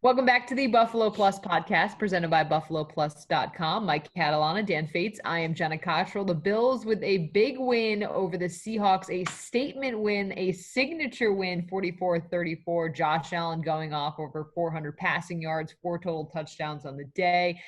Welcome back to the Buffalo Plus podcast presented by BuffaloPlus.com. Mike Catalana, Dan Fates. I am Jenna Cottrell. The Bills with a big win over the Seahawks, a statement win, a signature win, 44-34. Josh Allen going off over 400 passing yards, 4 total touchdowns on the day.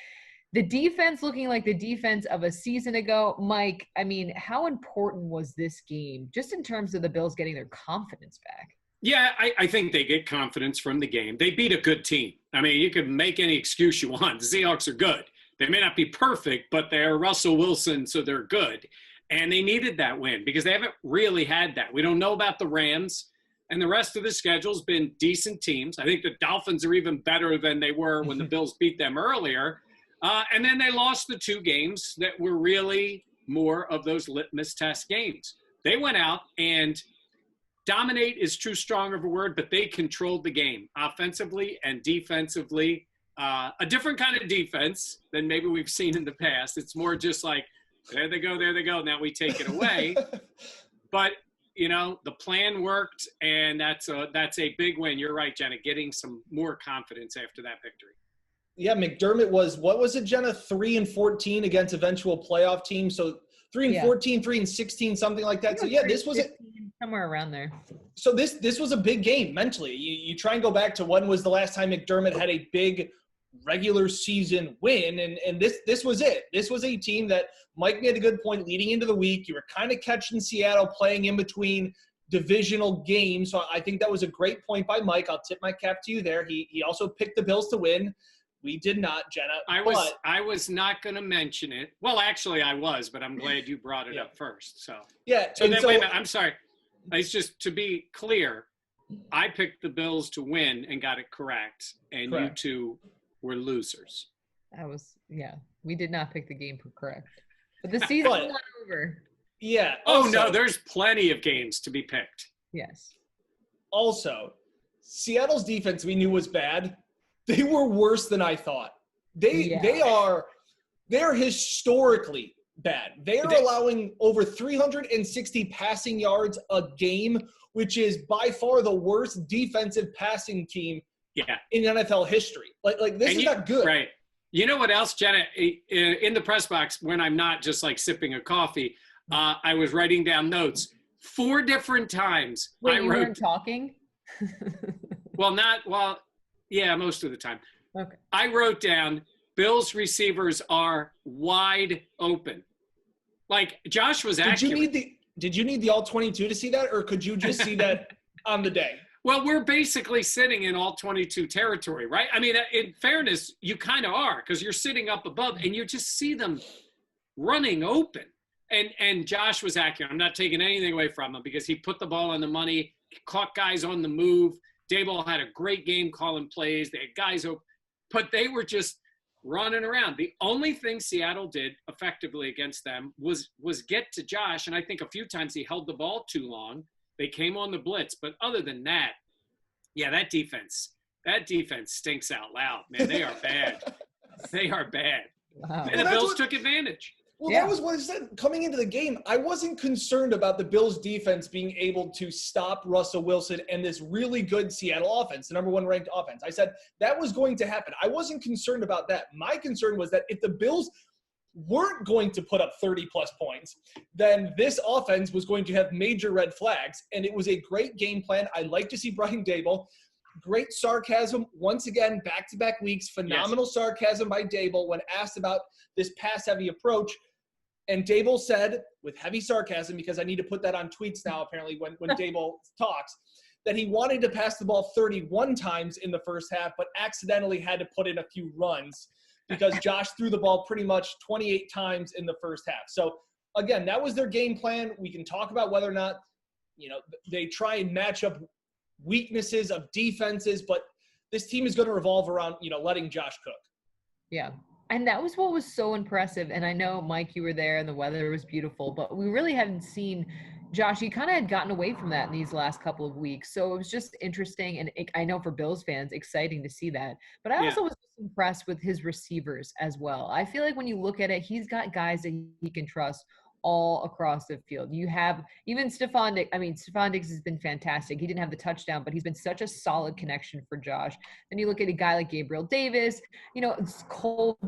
The defense looking like the defense of a season ago. Mike, I mean, how important was this game just in terms of the Bills getting their confidence back? Yeah, I think they get confidence from the game. They beat a good team. I mean, you can make any excuse you want. The Seahawks are good. They may not be perfect, but they're Russell Wilson, so they're good. And they needed that win because they haven't really had that. We don't know about the Rams, and the rest of the schedule's been decent teams. I think the Dolphins are even better than they were when the Bills beat them earlier. And then they lost the 2 games that were really more of those litmus test games. They went out and – dominate is too strong of a word, but they controlled the game offensively and defensively. A different kind of defense than maybe we've seen in the past. It's more just like, there they go, now we take it away. But, you know, the plan worked, and that's a big win. You're right, Jenna, getting some more confidence after that victory. Yeah, McDermott was, what was it, Jenna? 3-14 against eventual playoff teams. So 3-14, 3-16, something like that. So yeah, this was somewhere around there. So this was a big game mentally. You try and go back to when was the last time McDermott had a big regular season win, and this was it. This was a team that Mike made a good point leading into the week. You were kind of catching Seattle playing in between divisional games. So I think that was a great point by Mike. I'll tip my cap to you there. He also picked the Bills to win. We did not, Jenna. I was not going to mention it. Well, actually, I was, but I'm glad you brought it up first. So yeah. So then, wait a minute. I'm sorry. It's just to be clear. I picked the Bills to win and got it correct, and you two were losers. We did not pick the game correct, but the season's not over. Yeah. Also, no, there's plenty of games to be picked. Yes. Also, Seattle's defense we knew was bad. They were worse than I thought. They are historically bad. They are allowing over 360 passing yards a game, which is by far the worst defensive passing team in NFL history. Like this is not good. Right. You know what else, Jenna? In the press box, when I'm not just like sipping a coffee, I was writing down notes 4 different times. Wait, you weren't talking? Yeah, most of the time. Okay. I wrote down Bills receivers are wide open. Like Josh was accurate. Did you need the all 22 to see that, or could you just see that on the day? Well, we're basically sitting in all 22 territory, right? I mean, in fairness, you kind of are because you're sitting up above and you just see them running open. And Josh was accurate. I'm not taking anything away from him because he put the ball on the money, caught guys on the move. Daboll had a great game calling plays. They had guys open, but they were just running around. The only thing Seattle did effectively against them was get to Josh, and I think a few times he held the ball too long. They came on the blitz, but other than that, yeah, that defense stinks out loud, man. They are bad. They are bad. Wow. And the Bills took advantage. Well, that was what I said. Coming into the game, I wasn't concerned about the Bills' defense being able to stop Russell Wilson and this really good Seattle offense, the number 1 ranked offense. I said that was going to happen. I wasn't concerned about that. My concern was that if the Bills weren't going to put up 30-plus points, then this offense was going to have major red flags, and it was a great game plan. I like to see Brian Daboll. Great sarcasm. Once again, back-to-back weeks, phenomenal sarcasm by Daboll when asked about this pass-heavy approach. And Daboll said, with heavy sarcasm, because I need to put that on tweets now apparently when Daboll talks, that he wanted to pass the ball 31 times in the first half, but accidentally had to put in a few runs because Josh threw the ball pretty much 28 times in the first half. So, again, that was their game plan. We can talk about whether or not, they try and match up weaknesses of defenses, but this team is going to revolve around, letting Josh cook. Yeah. And that was what was so impressive. And I know, Mike, you were there and the weather was beautiful, but we really hadn't seen Josh. He kind of had gotten away from that in these last couple of weeks. So it was just interesting. And I know for Bills fans, exciting to see that. But I also was impressed with his receivers as well. I feel like when you look at it, he's got guys that he can trust all across the field. You have even Stefon Diggs. I mean, Stefon Diggs has been fantastic. He didn't have the touchdown, but he's been such a solid connection for Josh. Then you look at a guy like Gabriel Davis, it's Cole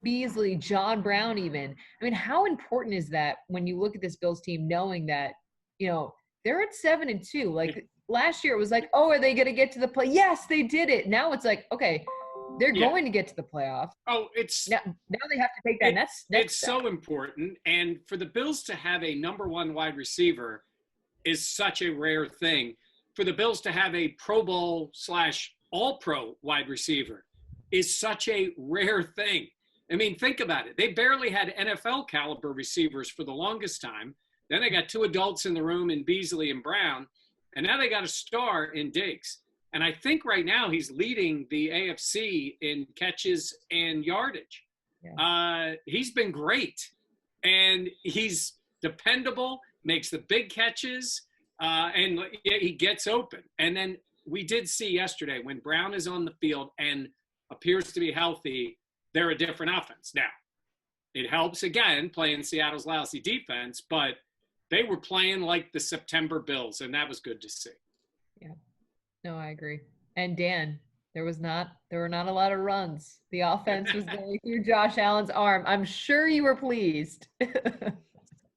Beasley, John Brown even. I mean, how important is that when you look at this Bills team knowing that, they're at 7-2. Like last year it was like, oh, are they going to get to the play? Yes, they did it. Now it's like, okay, they're going to get to the playoffs. Oh, it's now they have to take that next it's step. so important. And for the Bills to have a number one wide receiver is such a rare thing. For the Bills to have a Pro Bowl / All-Pro wide receiver is such a rare thing. I mean, think about it. They barely had NFL caliber receivers for the longest time. Then they got two adults in the room in Beasley and Brown. And now they got a star in Diggs. And I think right now he's leading the AFC in catches and yardage. Yeah. He's been great. And he's dependable, makes the big catches, and he gets open. And then we did see yesterday when Brown is on the field and appears to be healthy, they're a different offense. Now, it helps, again, playing Seattle's lousy defense, but they were playing like the September Bills, and that was good to see. Yeah. No, I agree. And Dan, there were not a lot of runs. The offense was going through Josh Allen's arm. I'm sure you were pleased. It's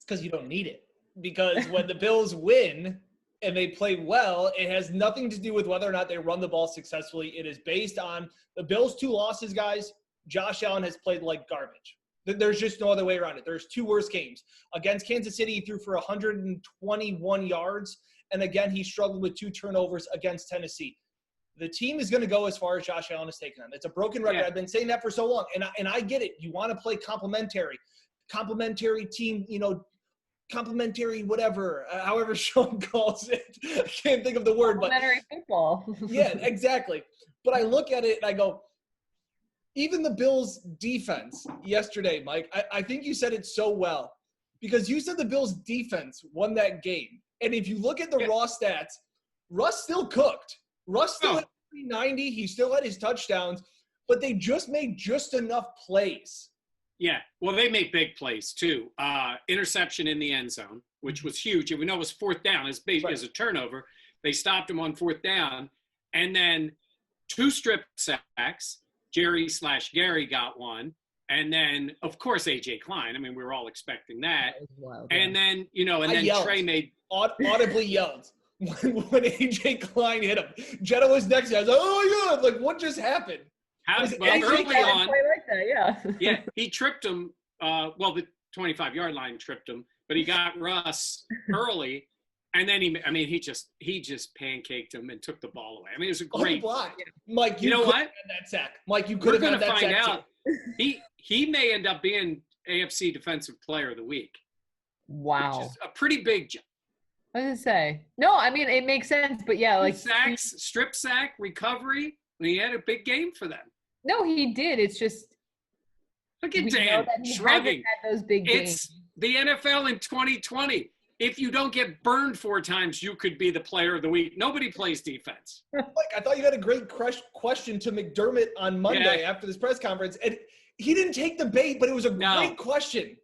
because you don't need it. Because when the Bills win and they play well, it has nothing to do with whether or not they run the ball successfully. It is based on the Bills' 2 losses, guys. Josh Allen has played like garbage. There's just no other way around it. There's 2 worst games. Against Kansas City, he threw for 121 yards. And again, he struggled with 2 turnovers against Tennessee. The team is going to go as far as Josh Allen has taken them. It's a broken record. Yeah. I've been saying that for so long. And I get it. You want to play complementary team, complementary whatever, however Sean calls it. I can't think of the word. Complementary football. Yeah, exactly. But I look at it and I go, even the Bills' defense yesterday, Mike, I think you said it so well. Because you said the Bills' defense won that game. And if you look at the raw stats, Russ still cooked. Russ still had 390. He still had his touchdowns. But they just made just enough plays. Yeah. Well, they made big plays, too. Interception in the end zone, which was huge. And we know it was 4th down. As big as a turnover. They stopped him on 4th down. And then 2 strip sacks. Jerry/Gary got one. And then, of course, A.J. Klein. I mean, we were all expecting that. That was wild, and yeah. then, and then yelled. Trey made – audibly yelled when A.J. Klein hit him. Jetta was next to him. I was like, oh, my God. Like, what just happened? Early on, like that, yeah, he tripped him. The 25-yard line tripped him, but he got Russ early. And then he just pancaked him and took the ball away. I mean, it was a great block. Mike, you know what? Had that sack. Mike, you could have had that sack. We're going to find out. He may end up being AFC Defensive Player of the Week. Wow. Which is a pretty big jump. I was going to say. No, I mean, it makes sense. But, yeah, like. Sacks, strip sack, recovery. He had a big game for them. No, he did. It's just. Look at Dan shrugging. Had those big games. It's the NFL in 2020. If you don't get burned 4 times, you could be the player of the week. Nobody plays defense. Like, I thought you had a great question to McDermott on Monday after this press conference. And he didn't take the bait, but it was a great question.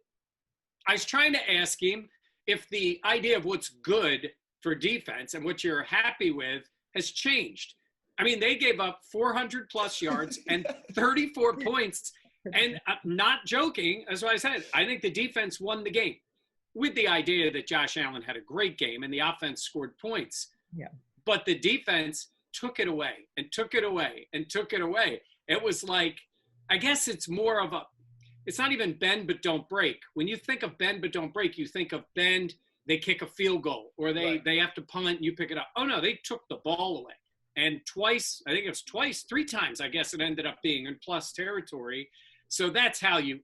I was trying to ask him if the idea of what's good for defense and what you're happy with has changed. I mean, they gave up 400-plus yards and 34 points. And I'm not joking. That's what I said. I think the defense won the game. With the idea that Josh Allen had a great game and the offense scored points. Yeah. But the defense took it away and took it away and took it away. It was like, I guess it's more of it's not even bend but don't break. When you think of bend but don't break, you think of bend, they kick a field goal, or they have to punt and you pick it up. Oh, no, they took the ball away. And 3 times, I guess it ended up being in plus territory. So that's how you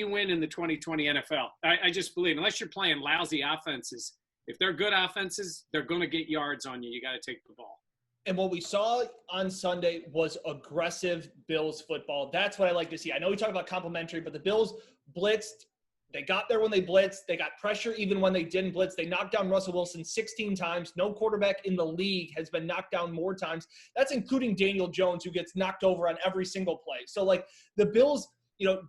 win in the 2020 NFL. I just believe, unless you're playing lousy offenses, if they're good offenses, they're going to get yards on you. You got to take the ball. And what we saw on Sunday was aggressive Bills football. That's what I like to see. I know we talk about complimentary, but the Bills blitzed. They got there when they blitzed. They got pressure even when they didn't blitz. They knocked down Russell Wilson 16 times. No quarterback in the league has been knocked down more times. That's including Daniel Jones, who gets knocked over on every single play. So, like, the Bills –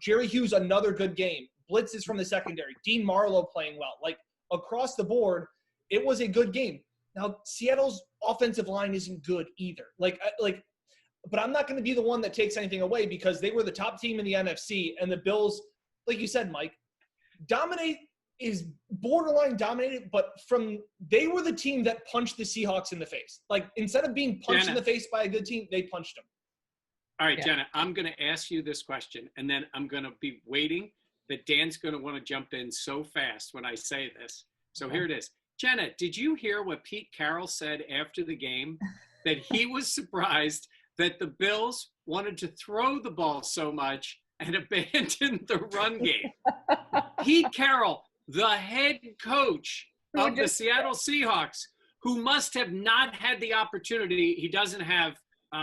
Jerry Hughes, another good game. blitzes from the secondary, Dean Marlowe playing well. Like, across the board, it was a good game. Now, Seattle's offensive line isn't good either. But I'm not going to be the one that takes anything away because they were the top team in the NFC, and the Bills, like you said, Mike, dominate is borderline dominated, but they were the team that punched the Seahawks in the face. Like, instead of being punched in the face by a good team, they punched them. All right, Jenna, I'm going to ask you this question, and then I'm going to be waiting that Dan's going to want to jump in so fast when I say this. So here it is. Jenna, did you hear what Pete Carroll said after the game? That he was surprised that the Bills wanted to throw the ball so much and abandoned the run game. Pete Carroll, the head coach of the Seattle Seahawks, who must have not had the opportunity. He doesn't have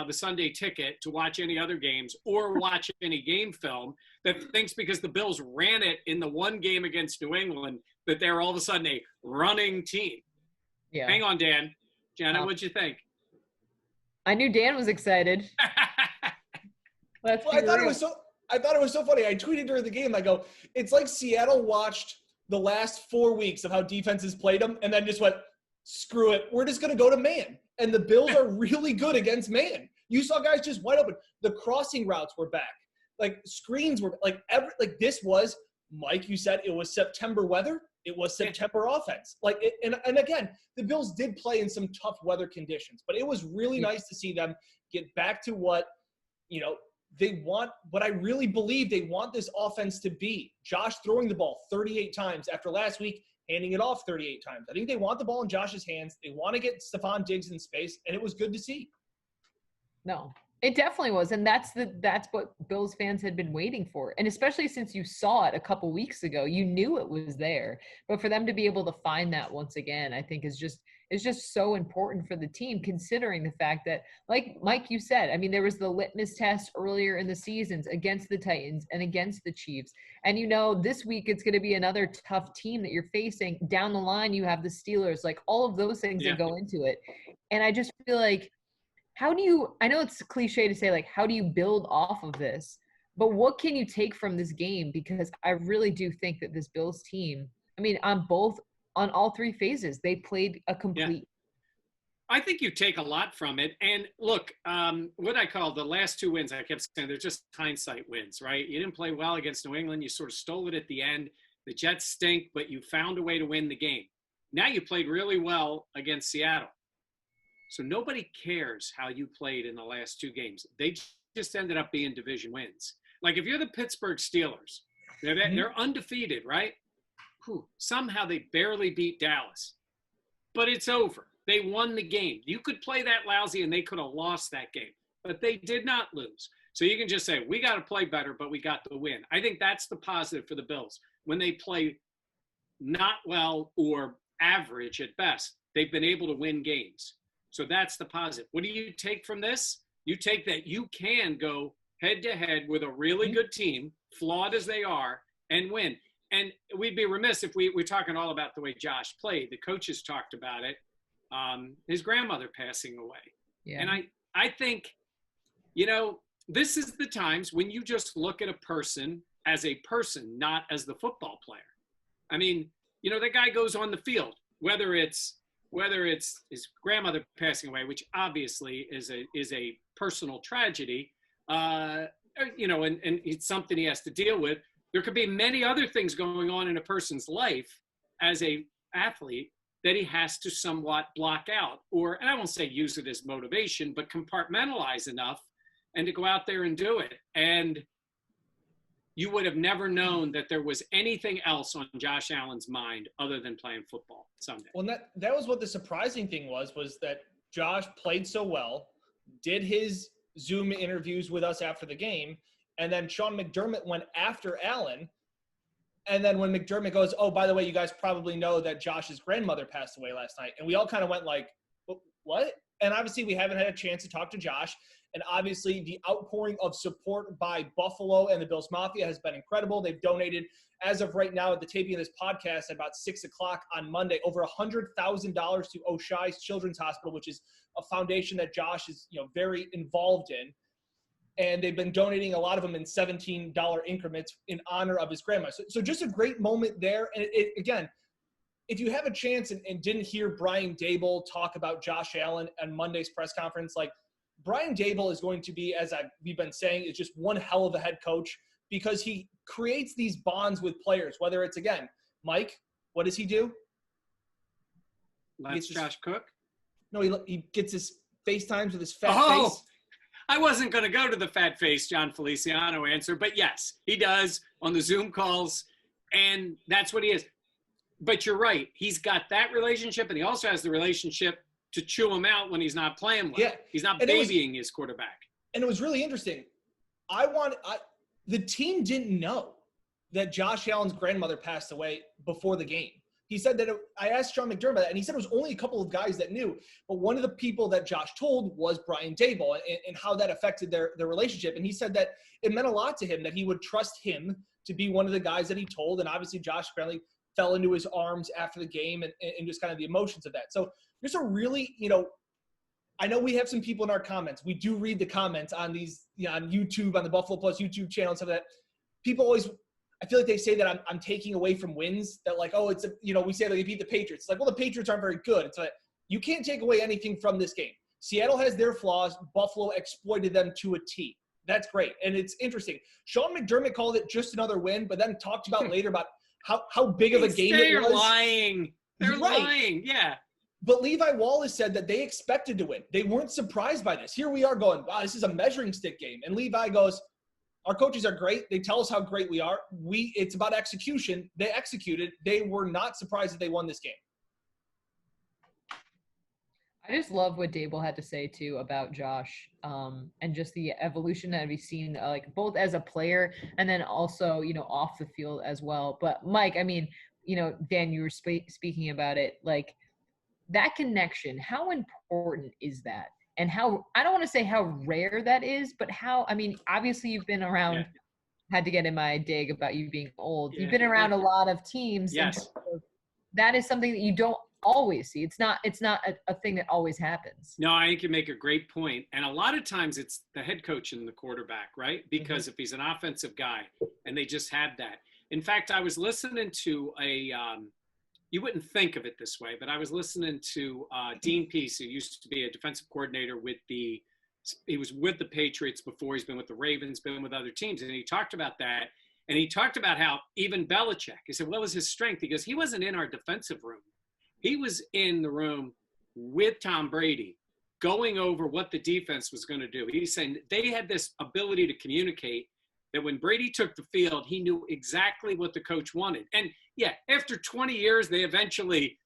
the Sunday ticket to watch any other games or watch any game film, that thinks because the Bills ran it in the one game against New England that they're all of a sudden a running team. Yeah. Hang on, Dan. Jenna, what'd you think? I knew Dan was excited. I thought it was so funny. I tweeted during the game, I go, it's like Seattle watched the last 4 weeks of how defenses played them and then just went, screw it, we're just going to go to man. And the Bills are really good against man. You saw guys just wide open. The crossing routes were back. Like, screens were this was, Mike, you said it was September weather. It was September offense. And again, the Bills did play in some tough weather conditions, but it was really nice to see them get back to what, they want, what I really believe they want this offense to be. Josh throwing the ball 38 times after last week, handing it off 38 times. I think they want the ball in Josh's hands. They want to get Stefon Diggs in space, and it was good to see. No, it definitely was. And that's what Bills fans had been waiting for. And especially since you saw it a couple weeks ago, you knew it was there. But for them to be able to find that once again, I think is just so important for the team, considering the fact that, like Mike, you said, I mean, there was the litmus test earlier in the seasons against the Titans and against the Chiefs. And, this week it's going to be another tough team that you're facing. Down the line, you have the Steelers, like all of those things that go into it. And I just feel like, I know it's cliche to say, like, how do you build off of this? But what can you take from this game? Because I really do think that this Bills team, I mean, on all three phases, they played a complete. I think you take a lot from it. And look, what I call the last two wins, I kept saying they're just hindsight wins, right? You didn't play well against New England. You sort of stole it at the end. The Jets stink, but you found a way to win the game. Now you played really well against Seattle. So nobody cares how you played in the last two games. They just ended up being division wins. Like, if you're the Pittsburgh Steelers, they're undefeated, right? Somehow they barely beat Dallas. But it's over. They won the game. You could play that lousy and they could have lost that game. But they did not lose. So you can just say, we got to play better, but we got the win. I think that's the positive for the Bills. When they play not well or average at best, they've been able to win games. So that's the positive. What do you take from this? You take that you can go head-to-head with a really good team, flawed as they are, and win. And we'd be remiss if we're talking all about the way Josh played. The coaches talked about it. His grandmother passing away. Yeah. And I think, this is the times when you just look at a person as a person, not as the football player. I mean, that guy goes on the field, whether it's his grandmother passing away, which obviously is a personal tragedy, and it's something he has to deal with. There could be many other things going on in a person's life as a athlete that he has to somewhat block out, and I won't say use it as motivation, but compartmentalize enough and to go out there and do it. And you would have never known that there was anything else on Josh Allen's mind other than playing football Sunday. Well, that was what the surprising thing was that Josh played so well, did his Zoom interviews with us after the game, and then Sean McDermott went after Allen. And then when McDermott goes, oh, by the way, you guys probably know that Josh's grandmother passed away last night. And we all kind of went like, what? And obviously we haven't had a chance to talk to Josh. And obviously the outpouring of support by Buffalo and the Bills Mafia has been incredible. They've donated, as of right now at the taping of this podcast, at about 6 o'clock on Monday, over $100,000 to Oshai's Children's Hospital, which is a foundation that Josh is very involved in. and they've been donating a lot of them in $17 increments in honor of his grandma. So just a great moment there. And again, if you have a chance and didn't hear Brian Daboll talk about Josh Allen on Monday's press conference, like Brian Daboll is going to be, as we've been saying, is just one hell of a head coach because he creates these bonds with players, whether it's, again, Mike, what does he do? Let's Josh cook? No, he gets his FaceTimes with his fat face. I wasn't going to go to the fat face John Feliciano answer, but yes, he does on the Zoom calls, and that's what he is. But you're right. He's got that relationship, and he also has the relationship to chew him out when he's not playing well. Yeah. He's not babying his quarterback. And it was really interesting. The team didn't know that Josh Allen's grandmother passed away before the game. He said that I asked Sean McDermott about that, and he said it was only a couple of guys that knew. But one of the people that Josh told was Brian Daboll and how that affected their relationship. And he said that it meant a lot to him that he would trust him to be one of the guys that he told. And obviously Josh apparently fell into his arms after the game and just kind of the emotions of that. So there's a really, I know we have some people in our comments. We do read the comments on these, on YouTube, on the Buffalo Plus YouTube channel and stuff like that. People always – I feel like they say that I'm taking away from wins, that like, oh, we say that they beat the Patriots. It's like, well, the Patriots aren't very good. It's like, you can't take away anything from this game. Seattle has their flaws. Buffalo exploited them to a T. That's great. And it's interesting. Sean McDermott called it just another win, but then talked about later about how big of a game it was. They're lying. They're lying. Yeah. But Levi Wallace said that they expected to win. They weren't surprised by this. Here we are going, wow, this is a measuring stick game. And Levi goes, our coaches are great. They tell us how great we are. It's about execution. They executed. They were not surprised that they won this game. I just love what Daboll had to say too about Josh, and just the evolution that we've seen, like both as a player and then also, off the field as well. But Mike, I mean, Dan, you were speaking about it, like that connection. How important is that? And I don't want to say how rare that is, but obviously you've been around, had to get in my dig about you being old. You've been around a lot of teams. Yes. That is something that you don't always see. It's not a thing that always happens. No, I think you make a great point. And a lot of times it's the head coach and the quarterback, right? Because if he's an offensive guy and they just have that. In fact, I was listening to you wouldn't think of it this way, but I was listening to Dean Pease, who used to be a defensive coordinator he was with the Patriots before. He's been with the Ravens, been with other teams. And he talked about that. And he talked about how even Belichick, he said, what was his strength? He goes, he wasn't in our defensive room. He was in the room with Tom Brady going over what the defense was going to do. He's saying they had this ability to communicate that when Brady took the field, he knew exactly what the coach wanted. And yeah, after 20 years, they eventually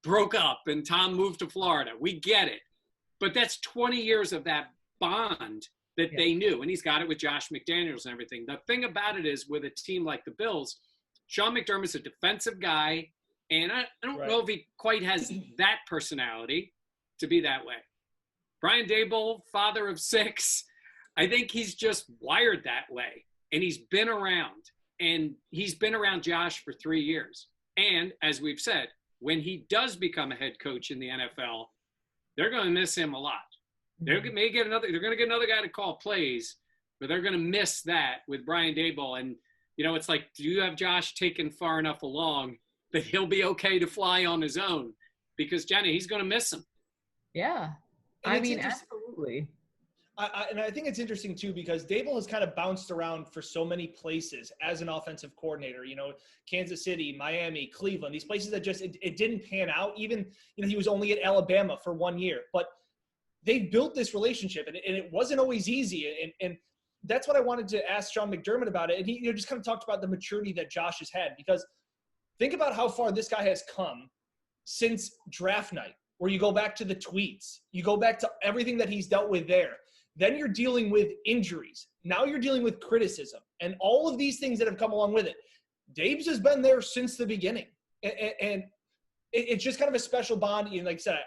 broke up and Tom moved to Florida. We get it. But that's 20 years of that bond that they knew. And he's got it with Josh McDaniels and everything. The thing about it is with a team like the Bills, Sean McDermott's a defensive guy. And I don't know if he quite has that personality to be that way. Brian Daboll, father of 6, I think he's just wired that way. And he's been around. And he's been around Josh for 3 years. And as we've said, when he does become a head coach in the NFL, they're going to miss him a lot. They're going to get another guy to call plays, but they're going to miss that with Brian Daboll. And, it's like, do you have Josh taken far enough along that he'll be okay to fly on his own? Because, Jenny, he's going to miss him. Yeah. Absolutely. And I think it's interesting, too, because Daboll has kind of bounced around for so many places as an offensive coordinator, Kansas City, Miami, Cleveland, these places that just it didn't pan out. Even, he was only at Alabama for 1 year. But they built this relationship, and it wasn't always easy. And that's what I wanted to ask Sean McDermott about it. And he just kind of talked about the maturity that Josh has had. Because think about how far this guy has come since draft night, where you go back to the tweets. You go back to everything that he's dealt with there. Then you're dealing with injuries. Now you're dealing with criticism and all of these things that have come along with it. Daboll has been there since the beginning. And it's just kind of a special bond. And like I said,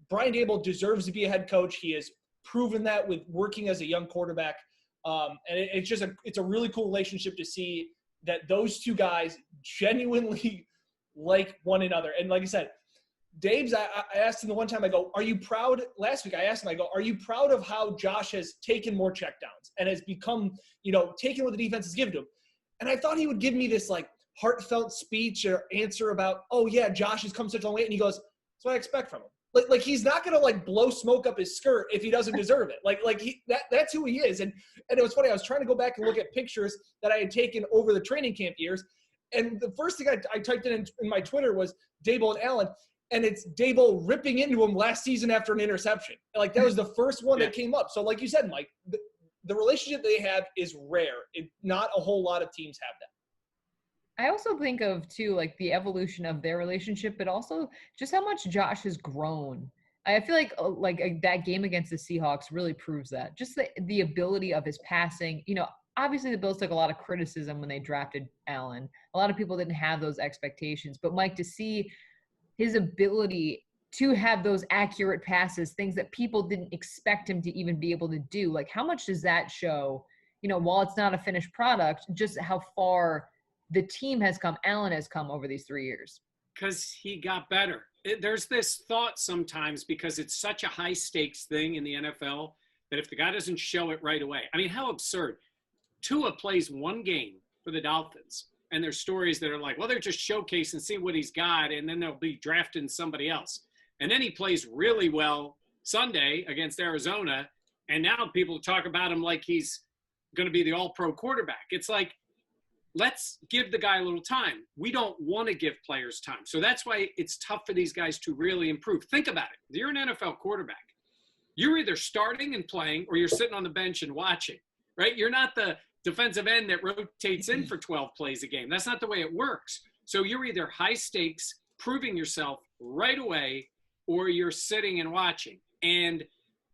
Brian Daboll deserves to be a head coach. He has proven that with working as a young quarterback. And it's a really cool relationship to see that those two guys genuinely like one another. And like I said, Dave's, I asked him the one time, I go, are you proud? Last week I asked him, I go, are you proud of how Josh has taken more checkdowns and has become, taking what the defense has given to him? And I thought he would give me this like heartfelt speech or answer about, oh yeah, Josh has come such a long way. And he goes, that's what I expect from him. Like he's not going to like blow smoke up his skirt if he doesn't deserve it. That's who he is. And it was funny. I was trying to go back and look at pictures that I had taken over the training camp years. And the first thing I typed in my Twitter was Daboll and Allen. And it's Daboll ripping into him last season after an interception. Like that was the first one that came up. So like you said, Mike, the relationship they have is rare. Not a whole lot of teams have that. I also think of, too, like the evolution of their relationship, but also just how much Josh has grown. I feel like that game against the Seahawks really proves that. Just the ability of his passing. Obviously the Bills took a lot of criticism when they drafted Allen. A lot of people didn't have those expectations. But, Mike, to see his ability to have those accurate passes, things that people didn't expect him to even be able to do, like how much does that show, while it's not a finished product, just how far – the team has come, Allen has come over these 3 years? Because he got better. There's this thought sometimes, because it's such a high stakes thing in the NFL, that if the guy doesn't show it right away, I mean, how absurd. Tua plays one game for the Dolphins, and there's stories that are like, well, they're just showcasing, see what he's got, and then they'll be drafting somebody else. And then he plays really well Sunday against Arizona, and now people talk about him like he's going to be the all-pro quarterback. It's like, let's give the guy a little time. We don't want to give players time. So that's why it's tough for these guys to really improve. Think about it. You're an NFL quarterback. You're either starting and playing or you're sitting on the bench and watching, right? You're not the defensive end that rotates in for 12 plays a game. That's not the way it works. So you're either high stakes, proving yourself right away, or you're sitting and watching. And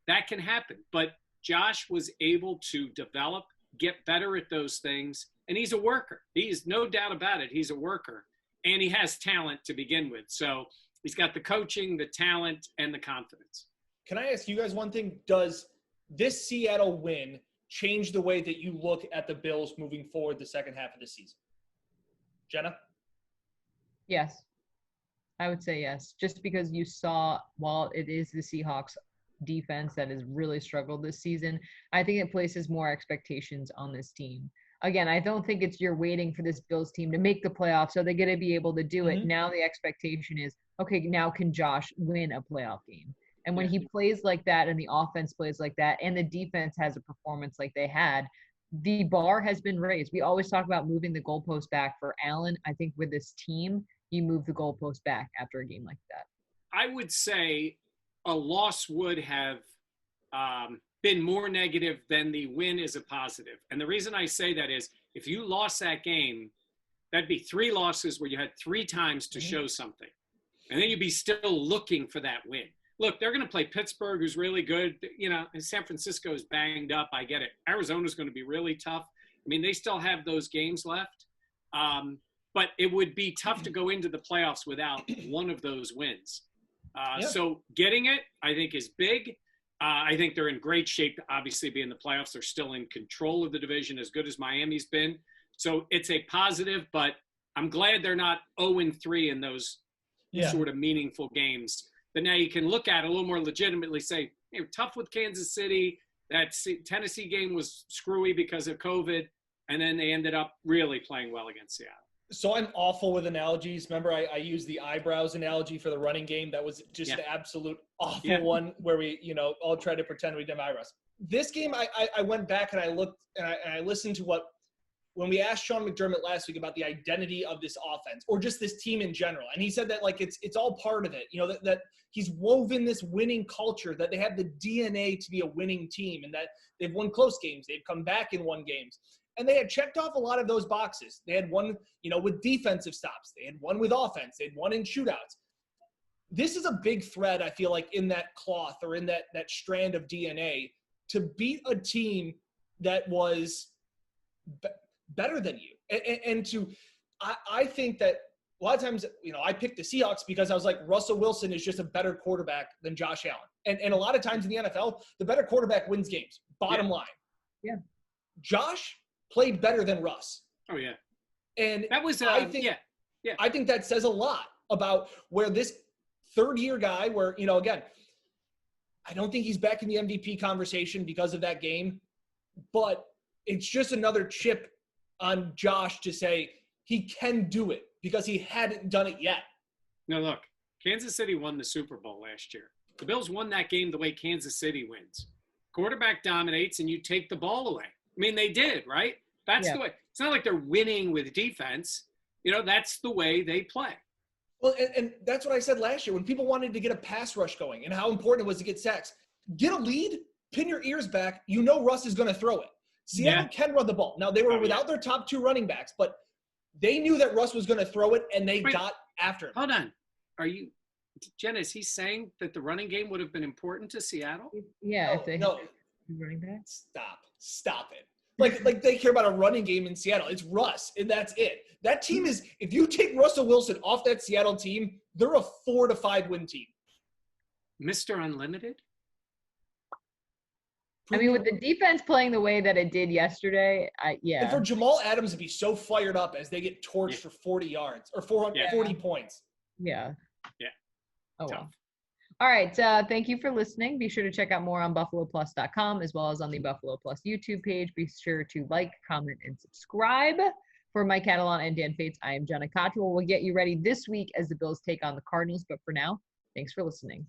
that can happen. But Josh was able to develop, get better at those things. And he's a worker. He's no doubt about it. He's a worker. And he has talent to begin with. So he's got the coaching, the talent, and the confidence. Can I ask you guys one thing? Does this Seattle win change the way that you look at the Bills moving forward the second half of the season? Jenna? Yes. I would say yes. Just because you saw, while it is the Seahawks defense that has really struggled this season, I think it places more expectations on this team. Again, I don't think it's you're waiting for this Bills team to make the playoffs, so they're going to be able to do it. Now the expectation is, okay, now can Josh win a playoff game? And when he plays like that and the offense plays like that and the defense has a performance like they had, the bar has been raised. We always talk about moving the goalpost back for Allen. I think with this team, you move the goalpost back after a game like that. I would say a loss would have been more negative than the win is a positive. And the reason I say that is if you lost that game, that'd be 3 losses where you had 3 times to show something. And then you'd be still looking for that win. Look, they're going to play Pittsburgh, who's really good. San Francisco is banged up. I get it. Arizona's going to be really tough. I mean, they still have those games left. But it would be tough to go into the playoffs without one of those wins. So getting it, I think, is big. I think they're in great shape to obviously be in the playoffs. They're still in control of the division, as good as Miami's been. So it's a positive, but I'm glad they're not 0-3 in those sort of meaningful games. But now you can look at it a little more legitimately, say, hey, tough with Kansas City. That Tennessee game was screwy because of COVID, and then they ended up really playing well against Seattle. So I'm awful with analogies. Remember, I used the eyebrows analogy for the running game. That was just an absolute awful one where we, all tried to pretend we didn't have eyebrows. This game, I went back and I looked and I listened to when we asked Sean McDermott last week about the identity of this offense or just this team in general. And he said that it's all part of it, that he's woven this winning culture, that they have the DNA to be a winning team and that they've won close games. They've come back and won games. And they had checked off a lot of those boxes. They had one, with defensive stops. They had one with offense. They had one in shootouts. This is a big thread, I feel like, in that cloth or in that strand of DNA to beat a team that was better than you. I think that a lot of times, I picked the Seahawks because I was like, Russell Wilson is just a better quarterback than Josh Allen. And a lot of times in the NFL, the better quarterback wins games, bottom line. Yeah. Josh played better than Russ. Oh, yeah. And that was, I think that says a lot about where this third-year guy where, you know, again, I don't think he's back in the MVP conversation because of that game, but it's just another chip on Josh to say he can do it because he hadn't done it yet. No, look, Kansas City won the Super Bowl last year. The Bills won that game the way Kansas City wins. Quarterback dominates and you take the ball away. I mean, they did, right? That's the way. It's not like they're winning with defense. You know, that's the way they play. Well, and that's what I said last year when people wanted to get a pass rush going and how important it was to get sacks. Get a lead, pin your ears back. You know Russ is going to throw it. Seattle can run the ball. Now, they were without their top 2 running backs, but they knew that Russ was going to throw it, and they got after him. Hold on. Jen, is he saying that the running game would have been important to Seattle? Yeah, if they had running back. Stop it. Like they care about a running game in Seattle. It's Russ, and that's it. That team is, if you take Russell Wilson off that Seattle team, they're a 4 to 5 win team. Mr. Unlimited? I mean, with the defense playing the way that it did yesterday, And for Jamal Adams to be so fired up as they get torched for 40 yards or 40 points. Yeah. Yeah. Oh, well. All right. Thank you for listening. Be sure to check out more on BuffaloPlus.com as well as on the Buffalo Plus YouTube page. Be sure to like, comment, and subscribe. For Mike Catalan and Dan Fates, I am Jenna Cottrell. We'll get you ready this week as the Bills take on the Cardinals. But for now, thanks for listening.